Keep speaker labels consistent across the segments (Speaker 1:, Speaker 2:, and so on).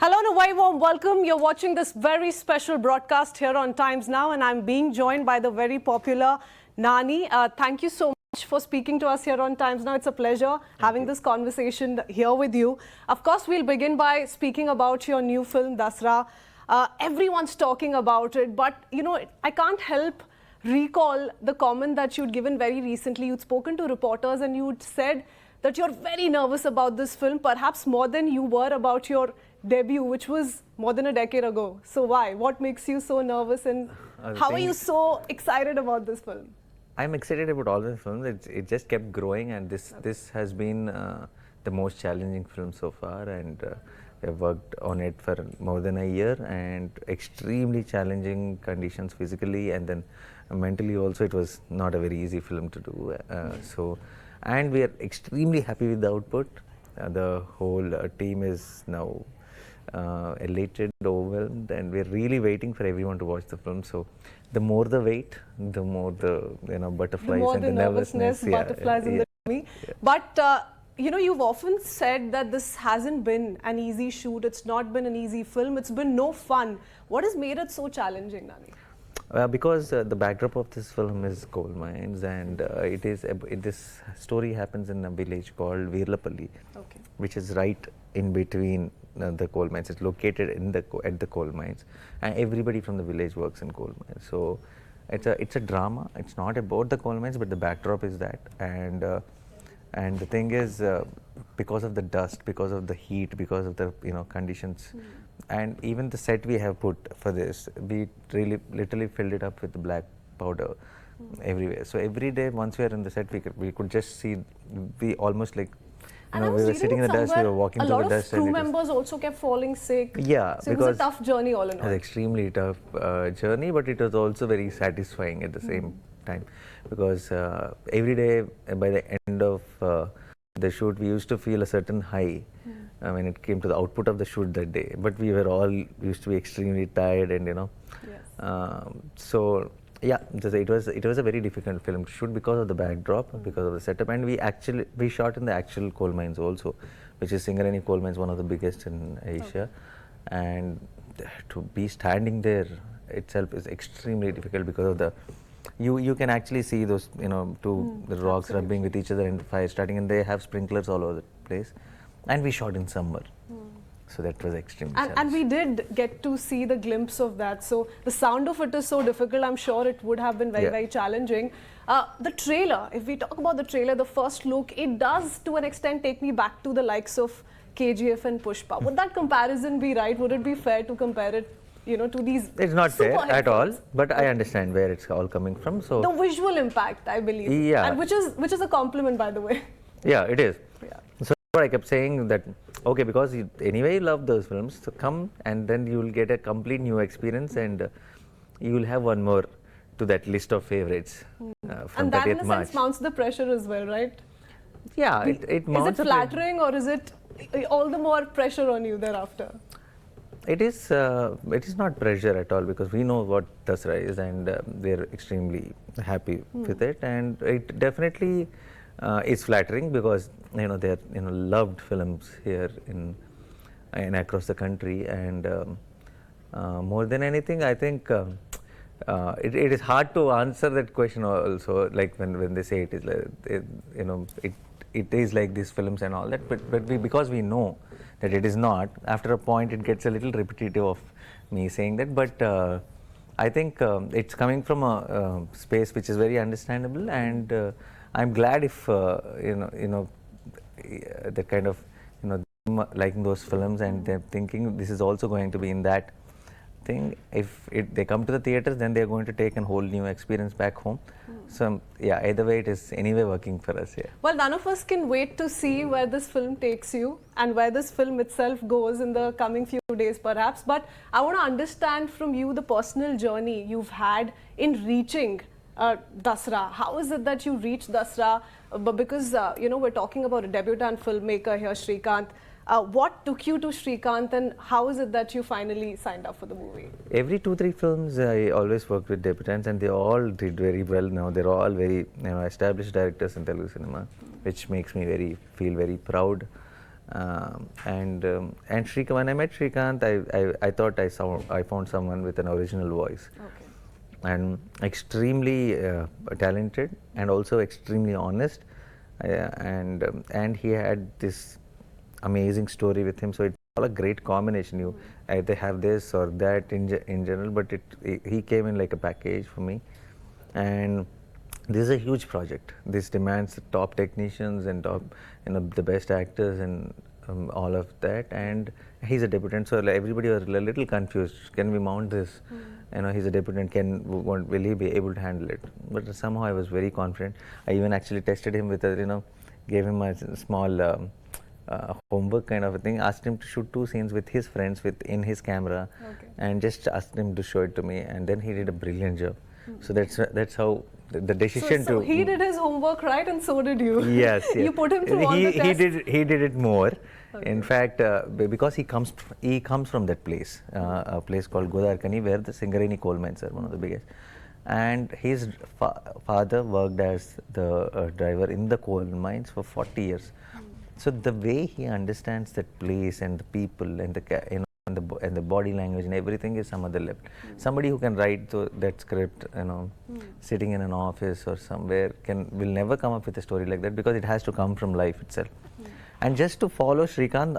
Speaker 1: Hello and a very warm welcome. You're watching this very special broadcast here on Times Now, and I'm being joined by the very popular Nani. Thank you so much for speaking to us here on Times Now. It's a pleasure having this conversation here with you. Of course, we'll begin by speaking about your new film, Dasara. Everyone's talking about it, but you know, I can't help recall the comment that you'd given very recently. You'd spoken to reporters and you'd said that you're very nervous about this film, perhaps more than you were about your debut, which was more than a decade ago. So why? What makes you so nervous, and how are you so excited about this film?
Speaker 2: I'm excited about all the films. It just kept growing, and this has been the most challenging film so far, and I've worked on it for more than a year, and extremely challenging conditions physically, and then mentally also. It was not a very easy film to do. And we are extremely happy with the output. The whole team is now elated, overwhelmed, and we're really waiting for everyone to watch the film. So the more the wait, the more the butterflies
Speaker 1: and
Speaker 2: the nervousness,
Speaker 1: butterflies in the tummy. But you know, you've often said that this hasn't been an easy shoot. It's not been an easy film. It's been no fun. What has made it so challenging, Nani?
Speaker 2: Because the backdrop of this film is coal mines, and this story happens in a village called Virlapalli, which is right in between the coal mines. It's located in at the coal mines, and everybody from the village works in coal mines. So it's a drama. It's not about the coal mines, but the backdrop is that. And the thing is, because of the dust, because of the heat, because of the conditions, and even the set we have put for this, we really literally filled it up with black powder everywhere. So every day, once we are in the set, we could just see, we almost like, we were sitting in the dust, we were walking through the dust.
Speaker 1: A lot of crew members also kept falling sick.
Speaker 2: Yeah,
Speaker 1: so it was a tough journey all in all.
Speaker 2: It was an extremely tough journey, but it was also very satisfying at the same time, because every day, by the end of the shoot, we used to feel a certain high when it came to the output of the shoot that day. But we used to be extremely tired, and so yeah, it was a very difficult film to shoot because of the backdrop, because of the setup, and we shot in the actual coal mines also, which is Singareni coal mines, one of the biggest in Asia, and to be standing there itself is extremely difficult because of the you can actually see those the rocks rubbing with each other and fire starting, and they have sprinklers all over the place, and we shot in summer. So that was extremely challenging.
Speaker 1: And we did get to see the glimpse of that. So the sound of it is so difficult. I'm sure it would have been very, very challenging. The trailer, if we talk about the trailer, the first look, it does to an extent take me back to the likes of KGF and Pushpa. Would that comparison be right? Would it be fair to compare it, to these?
Speaker 2: It's not fair at all, but I understand where it's all coming from. So
Speaker 1: the visual impact, I believe.
Speaker 2: Yeah.
Speaker 1: And which is a compliment, by the way.
Speaker 2: Yeah, it is. Yeah. So I kept saying that, okay, because anyway you love those films, so come and then you will get a complete new experience, and you will have one more to that list of favorites from 30th March.
Speaker 1: And that in a sense mounts the pressure as well, right?
Speaker 2: Yeah, it mounts.
Speaker 1: Is it flattering, or is it all the more pressure on you thereafter?
Speaker 2: It is not pressure at all, because we know what Dasara is, and we're extremely happy with it, and it definitely is flattering, because they're loved films here in across the country, and more than anything, I think it is hard to answer that question also, like when they say it is like it is like these films and all that, but because we know that it is not, after a point it gets a little repetitive of me saying that, but I think it's coming from a space which is very understandable, and I'm glad if the kind of liking those films, and they're thinking this is also going to be in that thing. If they come to the theaters, then they're going to take a whole new experience back home. So yeah, either way it is anyway working for us here.
Speaker 1: Well, none of us can wait to see where this film takes you and where this film itself goes in the coming few days perhaps. But I want to understand from you the personal journey you've had in reaching Dasara. How is it that you reached Dasara? Because we're talking about a debutant filmmaker here, Srikanth. What took you to Srikanth, and how is it that you finally signed up for the movie?
Speaker 2: Every 2-3 films I always worked with debutants, and they all did very well now. They're all very established directors in Telugu cinema, which makes me feel very proud And Shrikant, when I met Shrikant, I thought I found someone with an original voice.
Speaker 1: Okay.
Speaker 2: And extremely talented and also extremely honest, and he had this amazing story with him. So it's all a great combination. You either have this or that in general, but he came in like a package for me. And this is a huge project. This demands top technicians and top, the best actors and all of that. And he's a debutant, so like everybody was a little confused. Can we mount this? He's a debutant. Will he be able to handle it? But somehow I was very confident. I even actually tested him with gave him a small homework kind of a thing. Asked him to shoot 2 scenes with his friends in his camera, and just asked him to show it to me. And then he did a brilliant job. So that's how the decision
Speaker 1: so he did his homework, right, and so did you.
Speaker 2: Yes, yes.
Speaker 1: You put him through all the tests.
Speaker 2: He did it more. Okay. In fact, because he comes from that place, a place called Godarkani, where the Singareni coal mines are one of the biggest. And his father worked as the driver in the coal mines for 40 years. So the way he understands that place and the people and the body language and everything is some other level. Somebody who can write that script, sitting in an office or somewhere will never come up with a story like that, because it has to come from life itself. And just to follow Shrikant,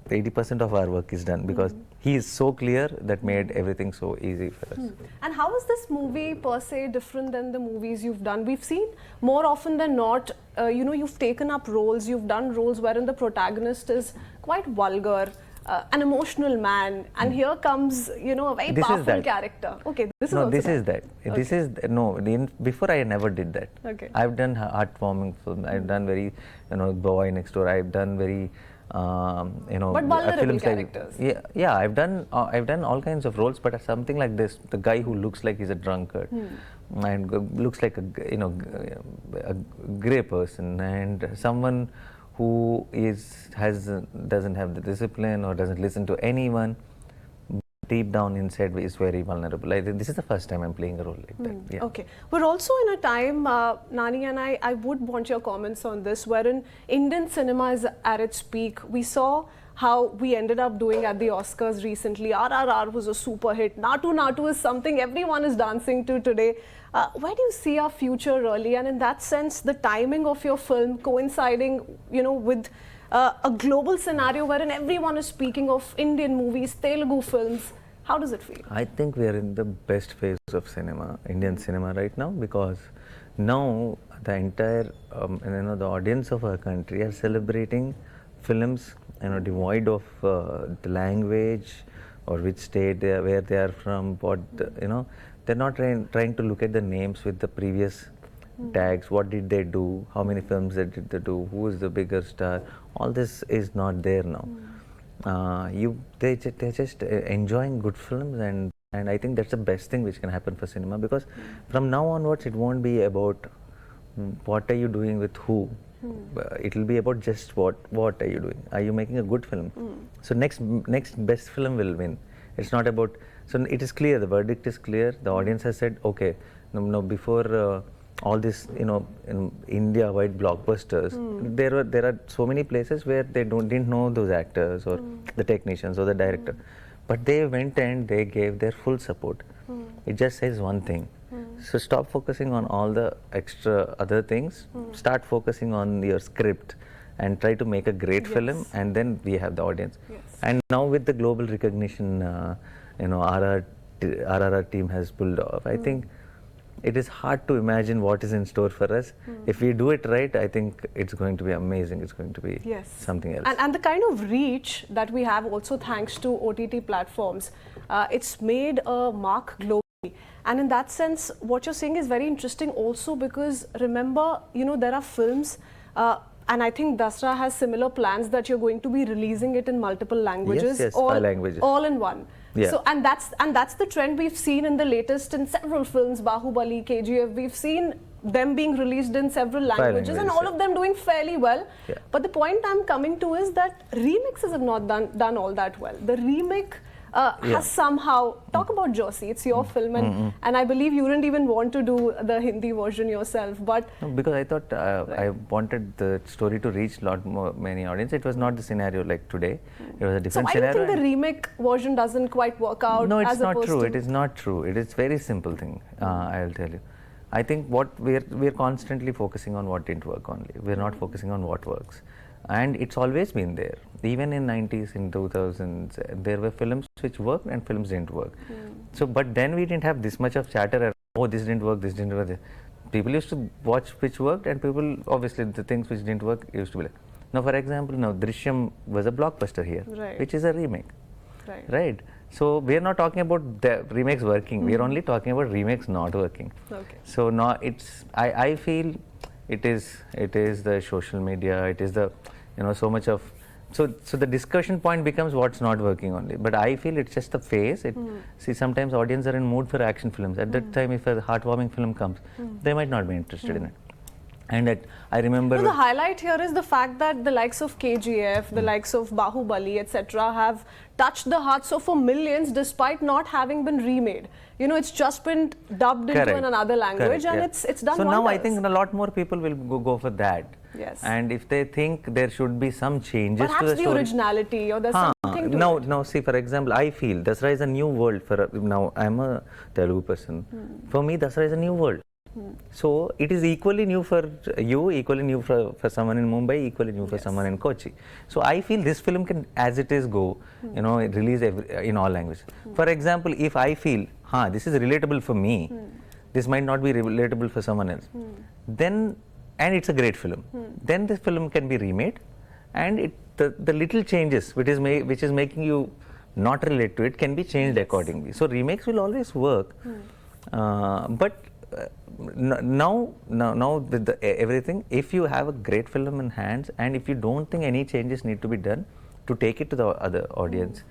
Speaker 2: 80% of our work is done, because he is so clear that made everything so easy for us.
Speaker 1: And how is this movie per se different than the movies you've done? We've seen more often than not, you've taken up roles, you've done roles wherein the protagonist is quite vulgar, an emotional man, and here comes, a very powerful character. Okay, this is that. Okay.
Speaker 2: Before I never did that.
Speaker 1: Okay.
Speaker 2: I've done heartwarming film. I've done very, Boy Next Door. I've done very,
Speaker 1: but vulnerable characters.
Speaker 2: Yeah. I've done all kinds of roles, but something like this, the guy who looks like he's a drunkard, and looks like a grey person, and someone who doesn't have the discipline or doesn't listen to anyone, deep down inside is very vulnerable. I think this is the first time I'm playing a role like that. Yeah.
Speaker 1: Okay. We're also in a time, Nani and I would want your comments on this, wherein Indian cinema is at its peak. We saw how we ended up doing at the Oscars recently. RRR was a super hit. Natu Natu is something everyone is dancing to today. Where do you see our future really? And in that sense, the timing of your film coinciding, with a global scenario wherein everyone is speaking of Indian movies, Telugu films, how does it feel?
Speaker 2: I think we are in the best phase of cinema, Indian cinema right now, because now the entire, the audience of our country are celebrating films, devoid of the language or which state where they are from, they're not trying to look at the names with the previous tags. What did they do? How many films did they do? Who is the bigger star? All this is not there now. They're just enjoying good films, and I think that's the best thing which can happen for cinema, because from now onwards it won't be about what are you doing with who. It will be about just what are you doing? Are you making a good film? So next best film will win. It's not about. So it is clear. The verdict is clear. The audience has said, okay, before all this, in India-wide blockbusters, there are so many places where they didn't know those actors or the technicians or the director, but they went and they gave their full support. It just says one thing. So stop focusing on all the extra other things. Start focusing on your script and try to make a great film, and then we have the audience. And now with the global recognition, RRR team has pulled off. I think it is hard to imagine what is in store for us. If we do it right, I think it's going to be amazing. It's going to be something else.
Speaker 1: And the kind of reach that we have also thanks to OTT platforms, it's made a mark globally. And in that sense, what you're saying is very interesting also, because remember, there are films, and I think Dasara has similar plans that you're going to be releasing it in multiple languages.
Speaker 2: Yes, 5 languages.
Speaker 1: All in one.
Speaker 2: Yeah.
Speaker 1: So, and that's the trend we've seen in the latest in several films, Bahubali, KGF. We've seen them being released in several languages, and all of them doing fairly well. But the point I'm coming to is that remixes have not done all that well. The remake has somehow, talk about Josie, it's your film, and I believe you didn't even want to do the Hindi version yourself, but...
Speaker 2: No, because I thought I wanted the story to reach many audience. It was not the scenario like today. It was a different
Speaker 1: scenario. So why do you think the remake version doesn't quite work out?
Speaker 2: No, it's not true. It is not true. It is very simple thing, I'll tell you. I think what we're constantly focusing on what didn't work only. We're not focusing on what works. And it's always been there. Even in 90s, in 2000s, there were films which worked and films didn't work. So, but then we didn't have this much of chatter, oh, this didn't work, this didn't work. People used to watch which worked, and people, obviously, the things which didn't work used to be like. Now, for example, now Drishyam was a blockbuster here, which is a remake. Right. So we are not talking about the remakes working. We are only talking about remakes not working. So now it's I feel it is the social media. It is the so much of so the discussion point becomes what's not working only. But I feel it's just the phase. See, sometimes audience are in mood for action films. At that time, if a heartwarming film comes, they might not be interested in it. And I remember...
Speaker 1: the highlight here is the fact that the likes of KGF, the likes of Bahubali, etc. have touched the hearts of millions despite not having been remade. It's just been dubbed into another language and it's done
Speaker 2: So
Speaker 1: wonders.
Speaker 2: Now I think a lot more people will go for that.
Speaker 1: Yes.
Speaker 2: And if they think there should be some changes
Speaker 1: perhaps
Speaker 2: to the story...
Speaker 1: originality or there's something to it.
Speaker 2: No, see, for example, I feel Dasara is a new world for... now, I'm a Telugu person. For me, Dasara is a new world. So it is equally new for you, equally new for someone in Mumbai, equally new for someone in Kochi. So I feel this film can, as it is, go, release in all languages. For example, if I feel, this is relatable for me, this might not be relatable for someone else, then, and it's a great film, then this film can be remade, and the little changes which is making you not relate to it can be changed accordingly. So remakes will always work, but now with everything, if you have a great film in hands and if you don't think any changes need to be done to take it to the other audience,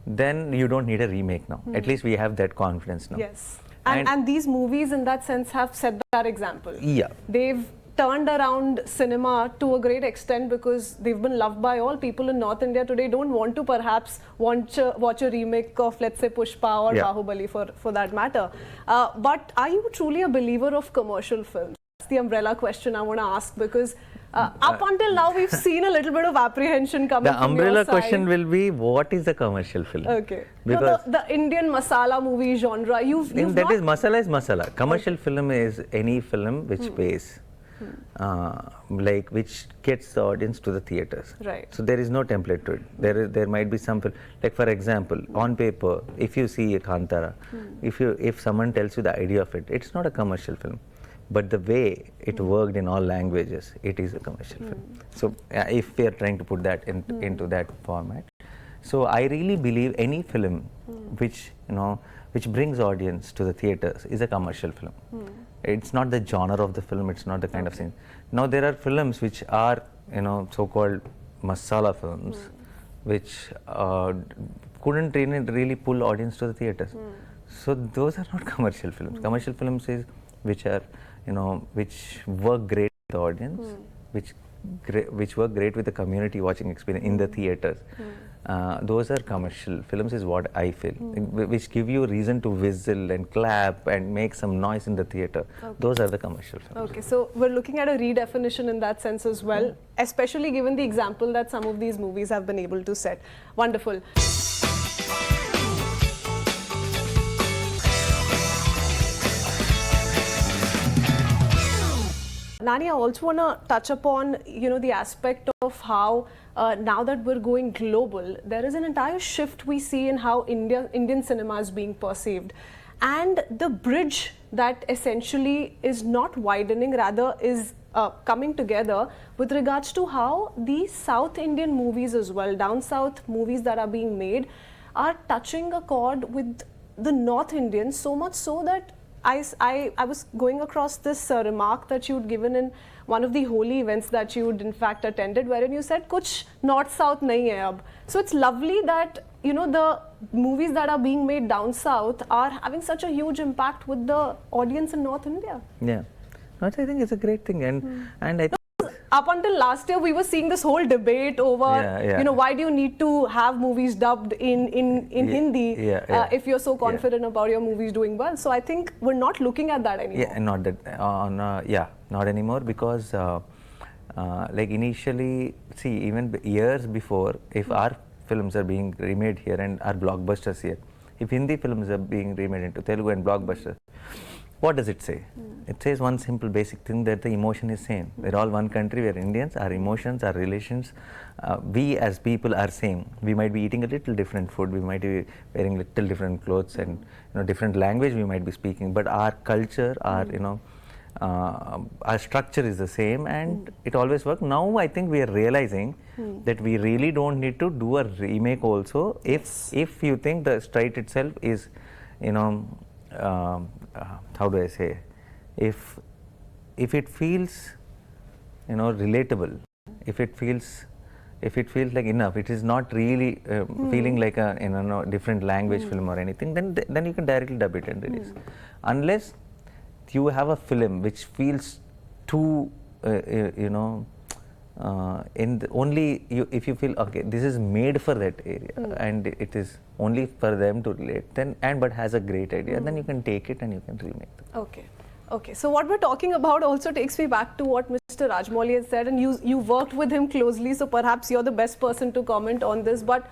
Speaker 2: then you don't need a remake now. At least we have that confidence now.
Speaker 1: Yes. And these movies in that sense have set that example.
Speaker 2: Yeah.
Speaker 1: They've turned around cinema to a great extent because they've been loved by all. People in North India today don't want to perhaps watch a remake of, let's say, Pushpa or Bahubali for that matter. But are you truly a believer of commercial films? That's the umbrella question I want to ask, because up until now we've seen a little bit of apprehension coming from your side.
Speaker 2: The umbrella question will be, what is a commercial film?
Speaker 1: Okay.
Speaker 2: Because
Speaker 1: so the Indian masala movie genre,
Speaker 2: that is masala. Commercial film is any film which pays. Which gets the audience to the theaters.
Speaker 1: Right.
Speaker 2: So there is no template to it. There might be some film, like for example, on paper, if you see a Kantara, if someone tells you the idea of it, it's not a commercial film. But the way it worked in all languages, it is a commercial film. So if we are trying to put that into that format, so I really believe any film which brings audience to the theaters is a commercial film. It's not the genre of the film, it's not the kind of thing. Now there are films which are, so-called masala films, which couldn't really pull audience to the theaters. So those are not commercial films. Commercial films is which are, which work great with the audience, which work great with the community watching experience in the theaters. Those are commercial films is what I feel, which give you reason to whistle and clap and make some noise in the theater. Those are the commercial films.
Speaker 1: Okay, so we're looking at a redefinition in that sense as well, especially given the example that some of these movies have been able to set. Wonderful. Nani, I also want to touch upon, the aspect of how now that we're going global, there is an entire shift we see in how Indian cinema is being perceived. And the bridge that essentially is not widening, rather is coming together with regards to how these South Indian movies as well, down South movies that are being made, are touching a chord with the North Indians, so much so that I was going across this remark that you'd given in one of the holy events that you'd in fact attended, wherein you said, "Kuch North-South nahi hai ab." So it's lovely that, the movies that are being made down South are having such a huge impact with the audience in North India.
Speaker 2: Yeah. I think it's a great thing. And I think
Speaker 1: up until last year, we were seeing this whole debate over, why do you need to have movies dubbed in Hindi if you're so confident about your movies doing well? So I think we're not looking at that anymore.
Speaker 2: Yeah, not that. Not anymore, because like initially, see, even years before, if our films are being remade here and are blockbusters here, if Hindi films are being remade into Telugu and blockbusters, what does it say? It says one simple basic thing, that the emotion is same. We're all one country, we're Indians, our emotions, our relations, we as people are same. We might be eating a little different food, we might be wearing little different clothes, and different language we might be speaking, but our culture, our structure is the same, and it always works. Now I think we are realizing that we really don't need to do a remake also if you think the strike itself is, how do I say, if it feels relatable, if it feels like enough, it is not really feeling like a different language film or anything, then you can directly dub it and release. Unless you have a film which feels too if you feel okay, this is made for that area and it is only for them to relate, then but has a great idea, then you can take it and you can remake it.
Speaker 1: Okay, so what we're talking about also takes me back to what Mr. Rajamouli has said, and you worked with him closely, so perhaps you're the best person to comment on this. But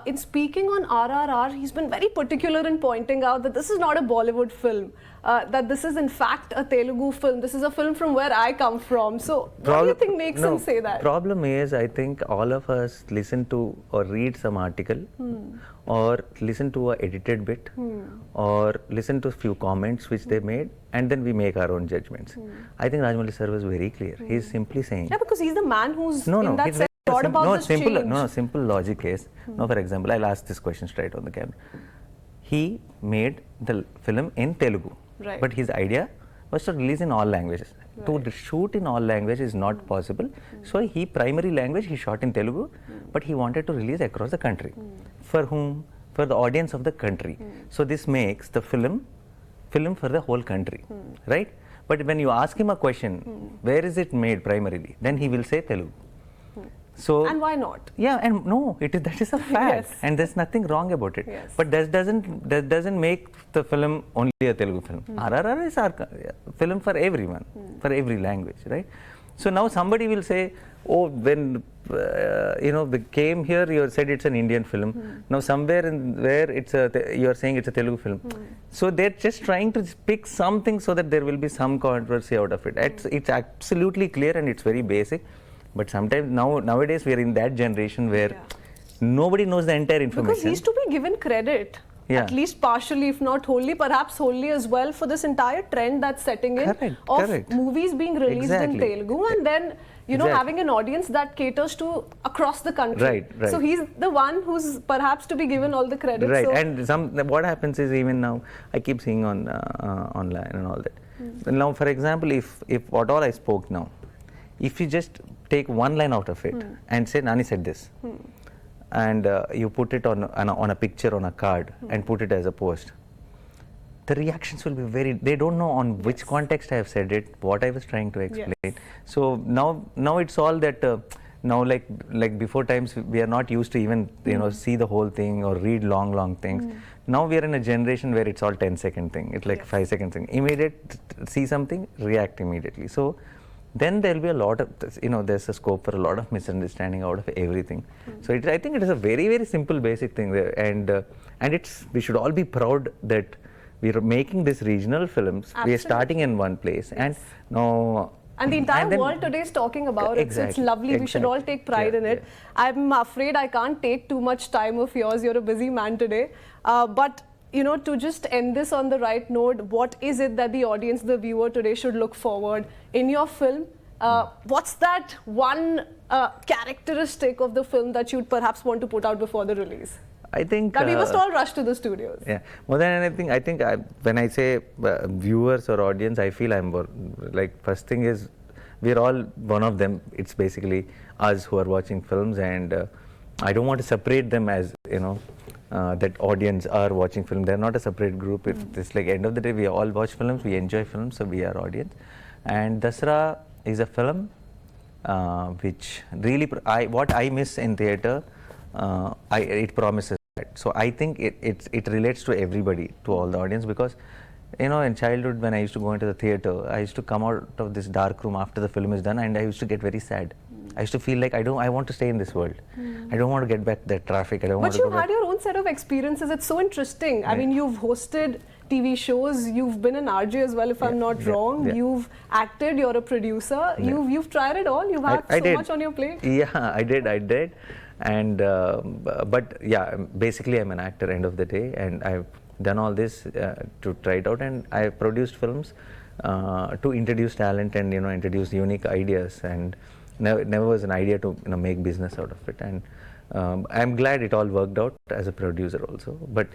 Speaker 1: in speaking on RRR, he's been very particular in pointing out that this is not a Bollywood film, that this is in fact a Telugu film. This is a film from where I come from. So what do you think makes him say that?
Speaker 2: Problem is, I think all of us listen to or read some article or listen to a edited bit or listen to a few comments which they made, and then we make our own judgments. I think Rajamouli sir was very clear. He's simply saying...
Speaker 1: Yeah, because he's the man who's in that sense thought about this change.
Speaker 2: Simple logic is, for example, I'll ask this question straight on the camera. He made the film in Telugu, but his idea was to release in all languages. To shoot in all languages is not possible. So he primary language he shot in Telugu, but he wanted to release across the country. For whom? For the audience of the country. So this makes the film for the whole country, right? But when you ask him a question, where is it made primarily? Then he will say Telugu. So,
Speaker 1: and why not?
Speaker 2: Yeah, and no, that is a fact, and there's nothing wrong about it. But that doesn't make the film only a Telugu film. RRR is our film for everyone, for every language, right? So now somebody will say, oh, when we came here, you said it's an Indian film. Now somewhere where you are saying it's a Telugu film. So they're just trying to pick something so that there will be some controversy out of it. It's absolutely clear and it's very basic. But sometimes nowadays we are in that generation where nobody knows the entire information.
Speaker 1: Because he's to be given credit, at least partially, if not wholly, perhaps wholly as well, for this entire trend that's setting in of movies being released in Telugu and then having an audience that caters to across the country.
Speaker 2: Right.
Speaker 1: So he's the one who's perhaps to be given all the credit.
Speaker 2: Right,
Speaker 1: so
Speaker 2: and what happens is, even now I keep seeing on online and all that. Now, for example, if what all I spoke now, if you just take one line out of it and say Nani said this, and you put it on a picture on a card and put it as a post, the reactions will be they don't know on which context I have said it, what I was trying to explain. So now it's all that now like before times we are not used to even see the whole thing or read long things. Now we are in a generation where it's all 10-second thing, it's like 5-second thing, immediate, see something, react immediately. So then there will be a lot of, there's a scope for a lot of misunderstanding out of everything. So I think it is a very, very simple, basic thing there. And we should all be proud that we are making these regional films. Absolutely. We are starting in one place. And now...
Speaker 1: And the entire world today is talking about it. So it's lovely. We should all take pride in it. I'm afraid I can't take too much time of yours. You're a busy man today. But to just end this on the right note, what is it that the audience, the viewer today should look forward in your film? What's that one characteristic of the film that you'd perhaps want to put out before the release?
Speaker 2: I think
Speaker 1: that we must all rush to the studios.
Speaker 2: Yeah, more than anything, I think when I say viewers or audience, I feel I'm like, first thing is, we're all one of them. It's basically us who are watching films, and I don't want to separate them as that audience are watching film. They're not a separate group. It's like end of the day, we all watch films, we enjoy films, so we are audience. And Dasara is a film which really what I miss in theatre, it promises that. So I think it relates to everybody, to all the audience, because in childhood when I used to go into the theatre, I used to come out of this dark room after the film is done, and I used to get very sad. I used to feel like I want to stay in this world. I don't want to get back that traffic. I don't want
Speaker 1: But
Speaker 2: to
Speaker 1: you've had your own set of experiences. It's so interesting. I mean, you've hosted TV shows. You've been an RJ as well, if I'm not wrong. You've acted. You're a producer. You've tried it all. You've had so much on your plate.
Speaker 2: Yeah, I did. And but yeah, basically I'm an actor end of the day, and I've done all this to try it out, and I've produced films to introduce talent and introduce unique ideas, and never was an idea to make business out of it. And I'm glad it all worked out as a producer also. But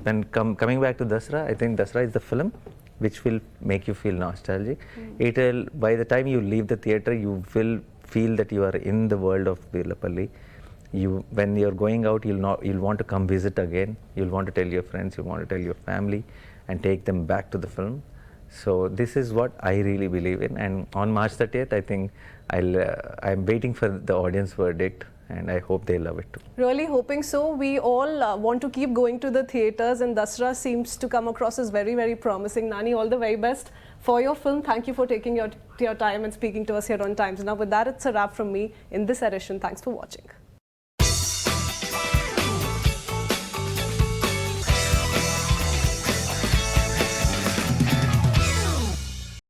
Speaker 2: when coming back to Dasara, I think Dasara is the film which will make you feel nostalgic. It'll, by the time you leave the theatre, you will feel that you are in the world of Virlapalli. When you're going out, you'll want to come visit again. You'll want to tell your friends, you'll want to tell your family, and take them back to the film. So this is what I really believe in. And on March 30th, I think I'm waiting for the audience verdict, and I hope they love it too.
Speaker 1: Really hoping so. We all want to keep going to the theatres, and Dasara seems to come across as very, very promising. Nani, all the very best for your film. Thank you for taking your time and speaking to us here on Times. Now, with that, it's a wrap from me in this edition. Thanks for watching.